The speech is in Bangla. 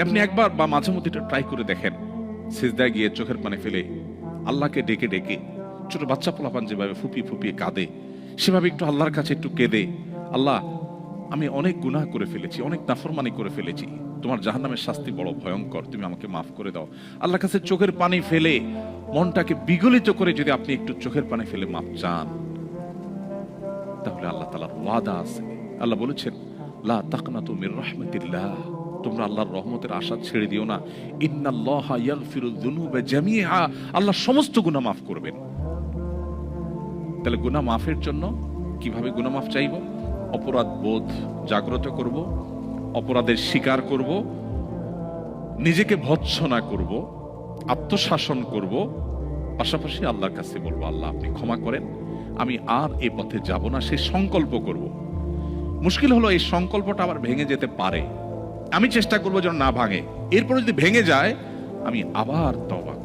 আপনি একবার বা মাঝে মধ্যে এটা ট্রাই করে দেখেন, সিজদায় গিয়ে চোখের পানি ফেলে আল্লাহকে ডেকে ডেকে, ছোট বাচ্চা পোলাপান যেভাবে ফুপিয়ে ফুপিয়ে কাঁদে সেভাবে একটু আল্লাহর কাছে একটু কেঁদে, আল্লাহ আমি অনেক গুনাহ করে ফেলেছি, অনেক নাফরমানি করে ফেলেছি, তোমার জাহান্নামের শাস্তি বড় ভয়ঙ্কর, তুমি আমাকে মাফ করে দাও। আল্লাহর কাছে চোখের পানি ফেলে মনটাকে বিগলিত করে যদি আপনি একটু চোখের পানি ফেলে মাপ চান, তাহলে আল্লাহ তাআলার ওয়াদা আছে। আল্লাহ বলেছেন, লা তাকনাতু মির রাহমাতিল্লাহ, তোমরা আল্লাহর রহমতের আশা ছেড়ে দিও না। ইন্নাল্লাহা ইয়াগফিরুয যুনুবা জামিআ, আল্লাহ সমস্ত গুনাহ মাফ করবেন। তাহলে গুনাহ মাফের জন্য কিভাবে গুনাহ মাফ চাইব? অপরাধ বোধ জাগ্রত করব, অপরাধের স্বীকার করব, নিজেকে ভৎসনা করব, আত্মশাসন করব, পাশাপাশি আল্লাহর কাছে বলবো, আল্লাহ আপনি ক্ষমা করেন, আমি আর এই পথে যাব না, সে সংকল্প করব। মুশকিল হলো এই সংকল্পটা আবার ভেঙে যেতে পারে, আমি চেষ্টা করবো যেন না ভাঙে। এরপরে যদি ভেঙে যায় আমি আবার তওবা